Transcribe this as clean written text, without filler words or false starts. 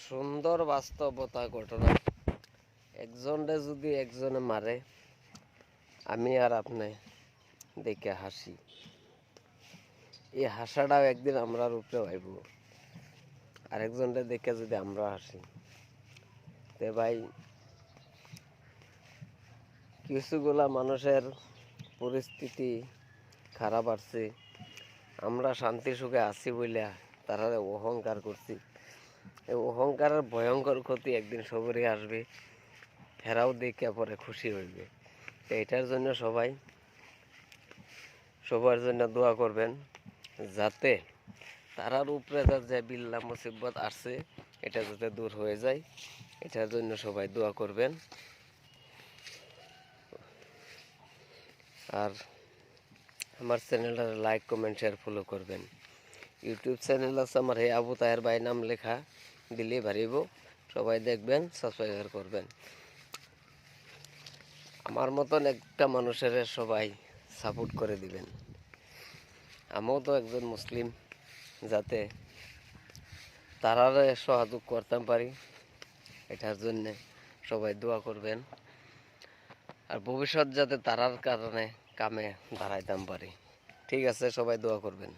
সুন্দর বাস্তবতা ঘটনা। একজনে যদি একজনে মারে, আমি আর আপনি দেখে হাসি, এই হাসাটাও একদিন আমরার উপরে আইব। আরেকজনকে দেখে যদি আমরা হাসি, তে ভাই কিছুগুলা মানুষের পরিস্থিতি খারাপ আছে, আমরা শান্তি সুখে আছি বইলা তারা অহংকার করছি। এই অহংকারের ভয়ঙ্কর ক্ষতি একদিন সবরই আসবে, হেরাও দেখে পরে খুশি হইবে। তো এটার জন্য সবার জন্য দোয়া করবেন, যাতে তারার উপরে যে বিল্লা মুসিবত আসছে এটা যাতে দূর হয়ে যায়। এটার জন্য সবাই দোয়া করবেন। আর আমার চ্যানেলটা লাইক কমেন্ট শেয়ার ফলো করবেন। ইউটিউব চ্যানেল আছে আমার, হে আবু তাহের ভাই নাম লেখা দিলেই ভারিব, সবাই দেখবেন, সাবস্ক্রাইব করবেন। আমার মতন একটা মানুষের সবাই সাপোর্ট করে দিবেন। আমিও তো একজন মুসলিম, যাতে তারারে সহযোগ করতে পারি, এটার জন্যে সবাই দোয়া করবেন। আর ভবিষ্যৎ যাতে তারার কারণে কামে দাঁড়াইতাম পারি। ঠিক আছে, সবাই দোয়া করবেন।